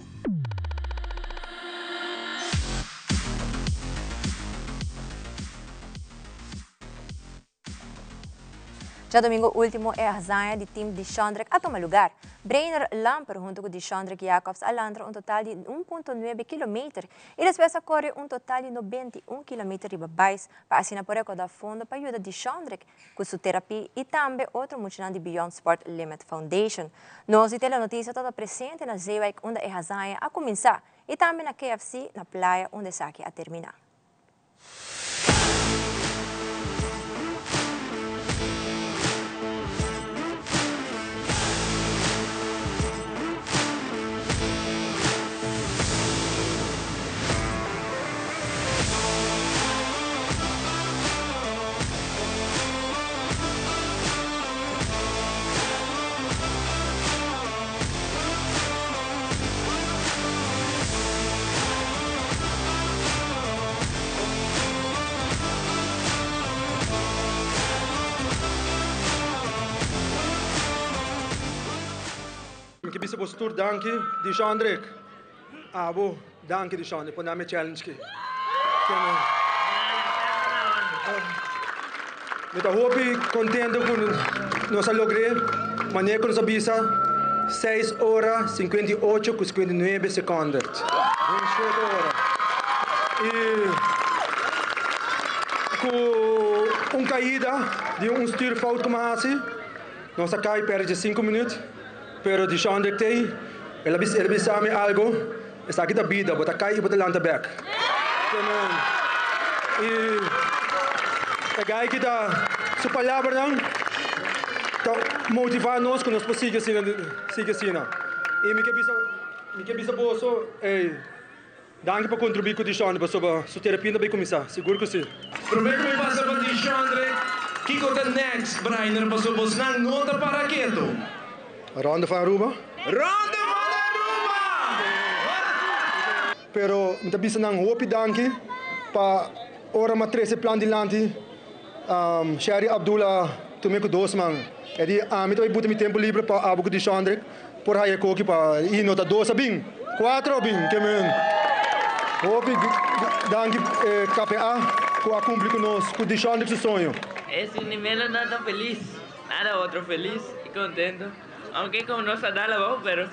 Já domingo último é a razão do time de Chandrik a tomar lugar. Brainer Lamper junto com Chandrik Jacobs alandra total de 1,9 km e depois corre total de 91 km de babais para assinar por da fundo para ajudar de Chandrik com sua terapia e também outro multidão de Beyond Sport Limit Foundation. Nós temos a notícia toda presente na Zeewijk onde é a razão a começar e também na KFC na praia onde está a terminar. Ik heb een stoer dankie, die Chandrik. Abo, dankie die Chandrik, voor mijn challenge. Met de hoop ik contento com nossa logre, maneira que nos avisa 6 horas 58 com 59 segundos. 27 horas. E com caída de stuurfout gemaakt, nossa cai perde 5 minutos. Pero de Chandrik tem, ela sabe algo, está aqui da vida, bota cai e bota lanta back. E pegar aqui da sua palavra não, tá motivar nós que nós possamos seguir assim. E me que bisa bolso, danke por contribuir com o Chandrik sobre sua terapia também começar, seguro que sim. Prometo me passa para o Chandrik, que o next Brainer passou por não nota para quieto. Ronde van Aruba. Ronde van Aruba! Pero me bisa nang hopi danki pa ora matrese plan di lanti Shari Abdullah tumeko dosman. Edi me to buta mi tempo livre pa abu di Chandrik por aí coque pa e nota 2 bing 4 bing que men Danke, KPA, por cumprir conosco, por deixar esse sonho. Es ni menos nada feliz, nada otro feliz y contento. Aunque como no se da la voz, pero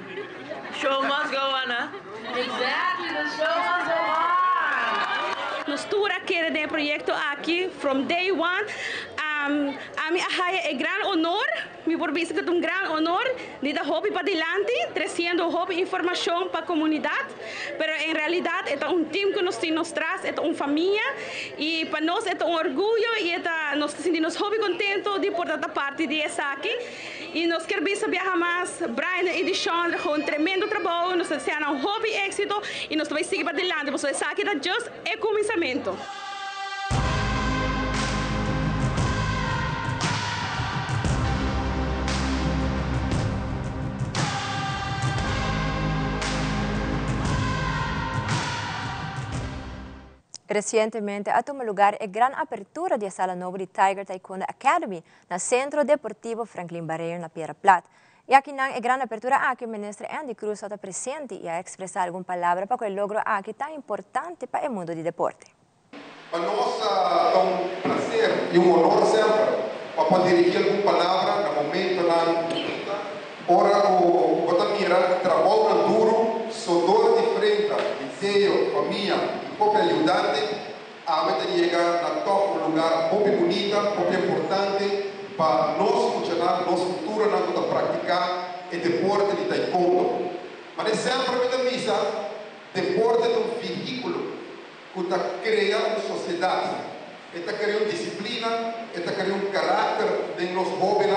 show must go on, huh? Exactly, the show must go on. Nós toda quer de projeto aqui from day one. A mim é grande honor, me por visto que é grande honor de dar hobby para adelante, trazendo hobby informação para a comunidade. Pero em realidade é time que nós traz, é uma família e para nós é orgulho e nós sentimos hobby contento de por toda parte de essa aqui. E nós queremos saber mais, Brian e Dishon, com um tremendo trabalho, nós temos hobby êxito e nós vamos seguir para adelante, porque essa aqui é just o começamento. Recientemente ha tomado lugar a gran apertura de Sala Nova de Tiger Taekwondo Academy na Centro Deportivo Franklin Barreiro na Piedra Plata. E aqui na gran apertura aqui o ministro Andy Cruz está presente e a expressar alguma palavra para o logro aqui tão importante para o mundo do deporte. Para nós é um prazer e um honor sempre para poder dirigir alguma palavra no momento na hora o Botamira trabalha duro, sodor de frente, desejo, família. Como ajudante, a meta chegar na top lugar muito bonita, muito importante para nós funcionar, nosso futuro na hora de praticar o deporte de taekwondo. Mas sempre me misa, deporte é um veículo que cria uma sociedade, está criando disciplina, está criando caráter de nós jovens,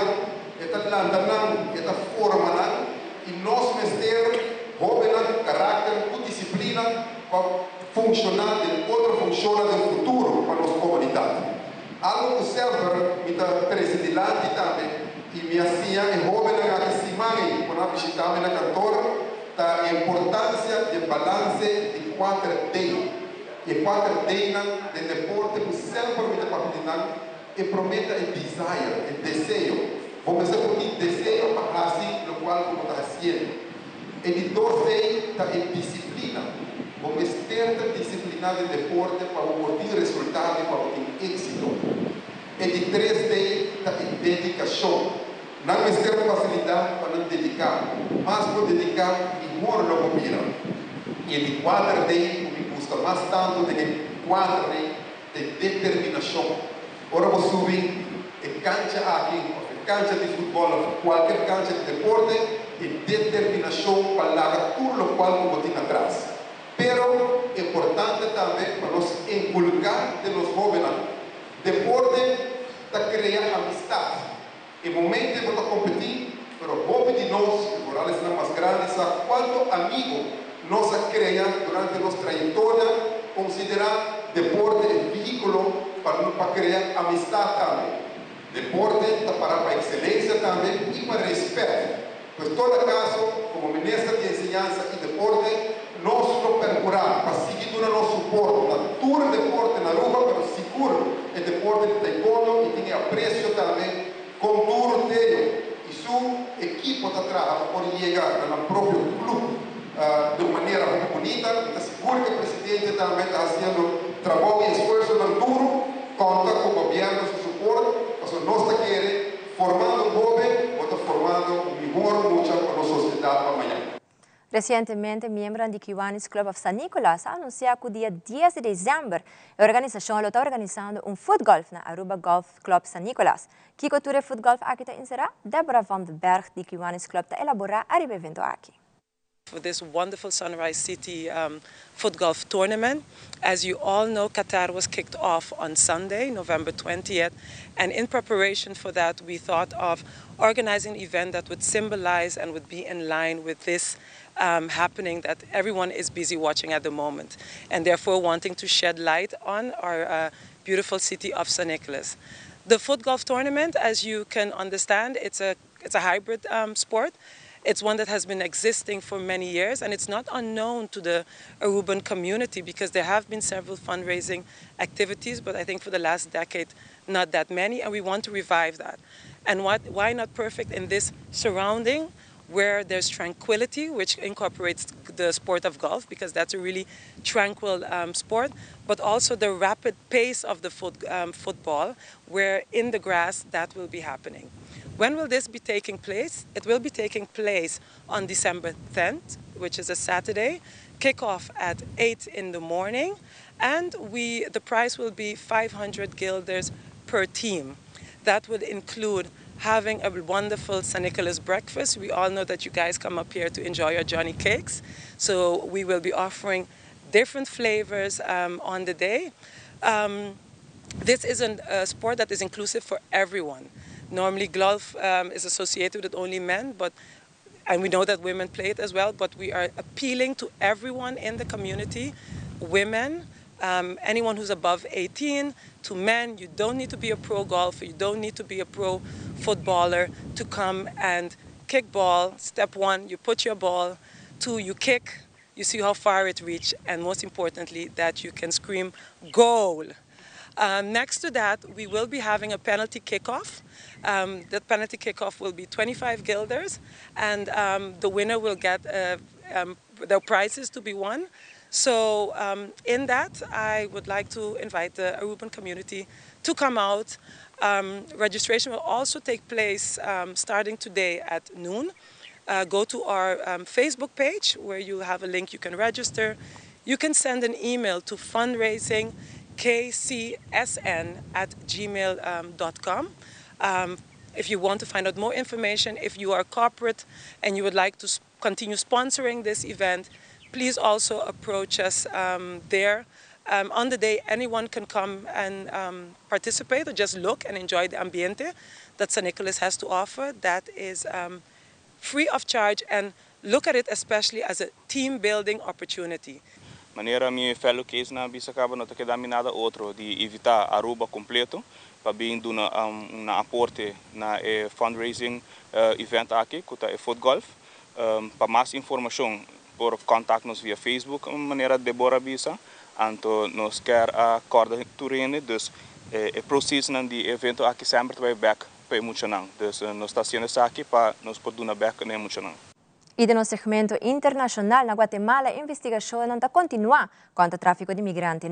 está lançando, está formando e nós mestre jovens, caráter, com disciplina para funcionar, outra funciona no futuro para a nossa comunidade. Algo que sempre me está presente também, e minha filha é jovem que se mãe, quando visitamos na cantora, a importância de balance de 4D. E 4D de deporte que sempre me está patrocinando e promete o desire, o desejo. Vamos dizer porque desejo para assim, o qual como está fazendo. E de 2D está em disciplina. Vamos ter disciplina de deporte para obter resultado e para obter êxito. E de 3D está em dedicação. Não é ter facilidade para não dedicar, mas para dedicar melhor no primeiro. E de 4D me custa mais tanto do que 4D de determinação. Ora vou subir e cancha aqui, cancha de futebol, qualquer cancha de deporte, e determinação para largar tudo o qual eu botinho atrás. Pero é importante também para nós inculcar de los jóvenes. Deporte está criando amistade. Em momento de competir, pero o hobby de nós, os morales são mais grandes, sabe quanto amigo nós criamos durante nossa trajetória, considerar deporte um veículo para criar amistade também. Deporte está para a excelência também e para respeito. Pois todo caso, como ministro de Enseñanza e Deporte, nós não percuramos para seguir no nosso suporte, na tour deporte na rua, mas seguro é deporte de taekwondo e tem apreço também com duro teio. E sua equipe está trabalhando por chegar no próprio clube de maneira muito bonita. Está seguro que o presidente também está fazendo trabalho e esforço no duro, conta com o governo, seu suporte, mas nós queremos formando jovem, ou formando melhor mucha para a sociedade para amanhã. Recientemente, miembros do Kiwanis Club of San Nicolas anunciaram que o dia 10 de dezembro a organização está organizando footgolf na Aruba Golf Club San Nicolas. Que cultura footgolf aqui está inserida? Deborah van den Berg do Kiwanis Club está elaborar o evento aqui. For this wonderful Sunrise City foot golf tournament. As you all know, Qatar was kicked off on Sunday, November 20th, and in preparation for that, we thought of organizing an event that would symbolize and would be in line with this happening that everyone is busy watching at the moment, and therefore wanting to shed light on our beautiful city of San Nicolas. The foot golf tournament, as you can understand, it's a hybrid sport. It's one that has been existing for many years, and it's not unknown to the Aruban community because there have been several fundraising activities, but I think for the last decade, not that many, and we want to revive that. And why not perfect in this surrounding where there's tranquility, which incorporates the sport of golf, because that's a really tranquil sport, but also the rapid pace of the football, where in the grass that will be happening. When will this be taking place? It will be taking place on December 10th, which is a Saturday, kickoff at 8 in the morning, and the prize will be 500 guilders per team. That would include having a wonderful St. Nicholas breakfast. We all know that you guys come up here to enjoy your Johnny cakes. So we will be offering different flavors on the day. This is a sport that is inclusive for everyone. Normally golf is associated with only men, and we know that women play it as well, but we are appealing to everyone in the community, women, anyone who's above 18, to men. You don't need to be a pro golfer, you don't need to be a pro footballer to come and kick ball. Step 1, you put your ball. 2, you kick, you see how far it reaches, and most importantly, that you can scream, goal. Next to that, we will be having a penalty kickoff. That penalty kickoff will be 25 guilders, and the winner will get their prizes to be won. So in that, I would like to invite the Aruban community to come out. Registration will also take place starting today at noon. Go to our Facebook page where you have a link you can register. You can send an email to fundraisingksn@gmail.com. If you want to find out more information, if you are corporate and you would like to continue sponsoring this event, please also approach us there. On the day, anyone can come and participate or just look and enjoy the ambiente that St. Nicholas has to offer. That is free of charge, and look at it especially as a team-building opportunity. Maneira minha fellow case na bisa acaba não ter que dar nada outro de evitar Aruba completo para bem do na aporte na fundraising event aqui que é Foot Golf. Para mais informação por contato-nos via Facebook, maneira Deborah Bisa, anto nos quer a corda turene, dus processo de evento aqui sempre vai back para muito não, dus nos está sendo aqui para nos poder dar back nem muito não. E no segmento internacional, na Guatemala, a investigação está continua contra o tráfico de imigrantes.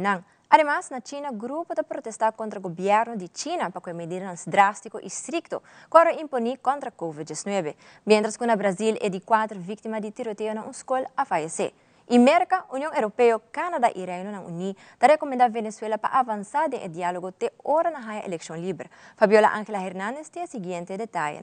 Además, na China, grupo de protestar contra o governo de China para que medidas drástico e estricto para imponer contra a Covid-19. Mientras que na Brasil, é de 4 vítimas de tiroteio na escola a falecer. E América, União Europeia, Canadá e Reino Unido está recomendando a Venezuela para avançar no diálogo até hora na eleição livre. Fabiola Ángela Hernández tem o seguinte detalhe.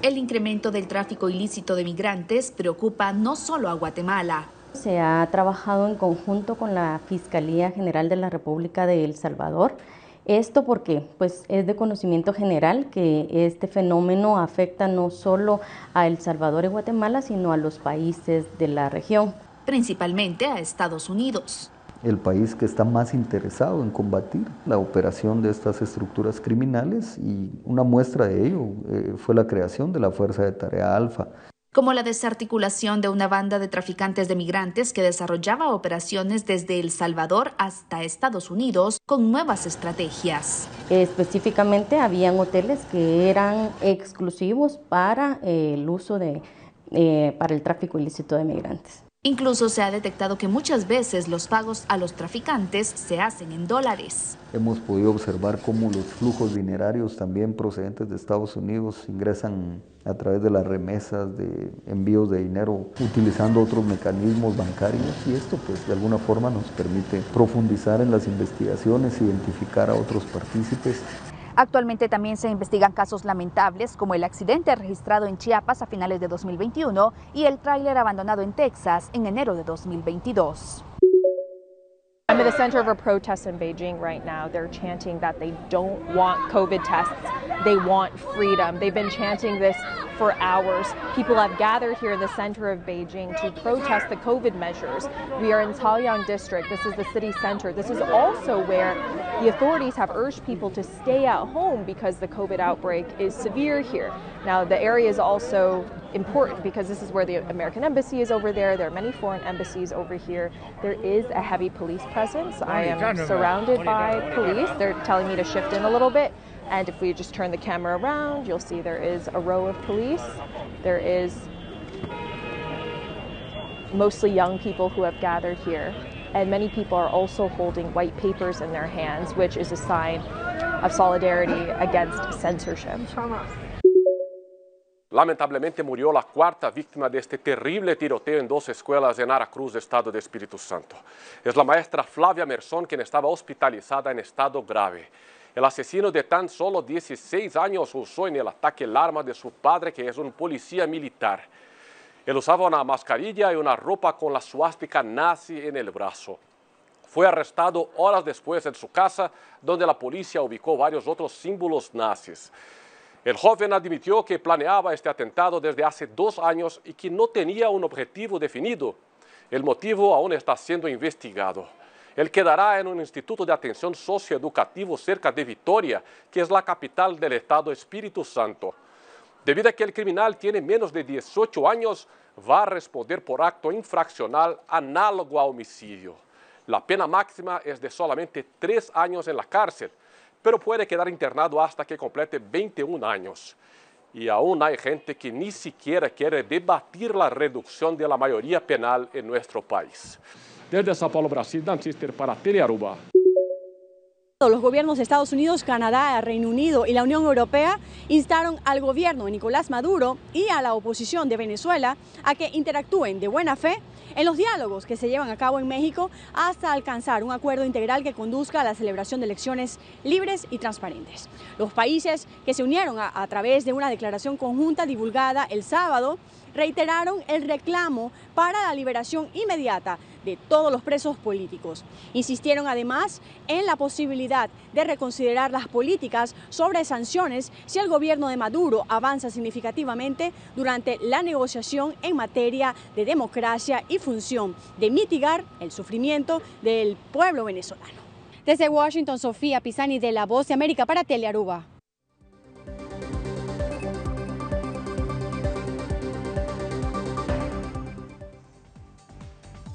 El incremento del tráfico ilícito de migrantes preocupa no solo a Guatemala. Se ha trabajado en conjunto con la Fiscalía General de la República de El Salvador. Esto porque pues, es de conocimiento general que este fenómeno afecta no solo a El Salvador y Guatemala, sino a los países de la región. Principalmente a Estados Unidos. El país que está más interesado en combatir la operación de estas estructuras criminales, y una muestra de ello fue la creación de la Fuerza de Tarea Alfa. Como la desarticulación de una banda de traficantes de migrantes que desarrollaba operaciones desde El Salvador hasta Estados Unidos con nuevas estrategias. Específicamente habían hoteles que eran exclusivos para el uso para el tráfico ilícito de migrantes. Incluso se ha detectado que muchas veces los pagos a los traficantes se hacen en dólares. Hemos podido observar cómo los flujos dinerarios también procedentes de Estados Unidos ingresan a través de las remesas, de envíos de dinero, utilizando otros mecanismos bancarios, y esto pues de alguna forma nos permite profundizar en las investigaciones, identificar a otros partícipes. Actualmente también se investigan casos lamentables como el accidente registrado en Chiapas a finales de 2021 y el tráiler abandonado en Texas en enero de 2022. I'm at the center of a protest in Beijing right now. They're chanting that they don't want COVID tests they want freedom. They've been chanting this for hours. People have gathered here in the center of Beijing to protest the COVID measures. We are in Taoyang district. This is the city center. This is also where the authorities have urged people to stay at home because the COVID outbreak is severe here. Now, the area is also important because this is where the American embassy is over there. There are many foreign embassies over here. There is a heavy police presence. I am surrounded by police. They're telling me to shift in a little bit. And if we just turn the camera around, you'll see there is a row of police. There is mostly young people who have gathered here. And many people are also holding white papers in their hands, which is a sign of solidarity against censorship. Lamentablemente murió la cuarta víctima de este terrible tiroteo en 2 escuelas en Aracruz, estado de Espíritu Santo. Es la maestra Flavia Merzón, quien estaba hospitalizada en estado grave. El asesino de tan solo 16 años usó en el ataque el arma de su padre, que es un policía militar. Él usaba una mascarilla y una ropa con la suástica nazi en el brazo. Fue arrestado horas después en su casa, donde la policía ubicó varios otros símbolos nazis. El joven admitió que planeaba este atentado desde hace 2 años y que no tenía un objetivo definido. El motivo aún está siendo investigado. Él quedará en un instituto de atención socioeducativo cerca de Vitoria, que es la capital del estado Espíritu Santo. Debido a que el criminal tiene menos de 18 años, va a responder por acto infraccional análogo a homicidio. La pena máxima es de solamente 3 años en la cárcel, pero puede quedar internado hasta que complete 21 años. Y aún hay gente que ni siquiera quiere debatir la reducción de la mayoría penal en nuestro país. Desde São Paulo, Brasil, Dan Cister para Telearuba. Los gobiernos de Estados Unidos, Canadá, Reino Unido y la Unión Europea instaron al gobierno de Nicolás Maduro y a la oposición de Venezuela a que interactúen de buena fe en los diálogos que se llevan a cabo en México hasta alcanzar un acuerdo integral que conduzca a la celebración de elecciones libres y transparentes. Los países que se unieron a través de una declaración conjunta divulgada el sábado reiteraron el reclamo para la liberación inmediata de todos los presos políticos. Insistieron además en la posibilidad de reconsiderar las políticas sobre sanciones si el gobierno de Maduro avanza significativamente durante la negociación en materia de democracia y función de mitigar el sufrimiento del pueblo venezolano. Desde Washington, Sofía Pisani de La Voz de América para Telearuba.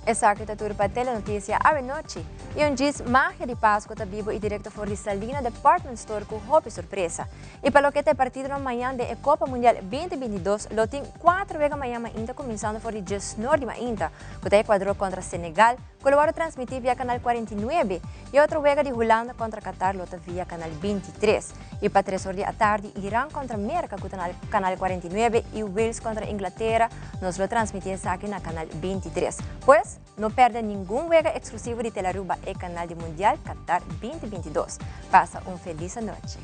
Essa arquitetura para Telenotícia Avenochi e um diz marca de Páscoa está vivo e direto for de Salina Department Store com roupa surpresa. E para o que tem partido na manhã de Copa Mundial 2022, lo tem 4 vezes amanhã ainda começando for de 19 ainda, que o Equador contra Senegal, que o vai transmitir via canal 49 e outro vez de Holanda contra Qatar, lo via canal 23. E para 3 horas da tarde, Irã contra América, que o canal 49 e Wales contra Inglaterra, nós lo transmitimos aqui na canal 23. Pois, não perde nenhum jogo exclusivo de Telearuba e canal de Mundial Qatar 2022. Passa uma feliz noite.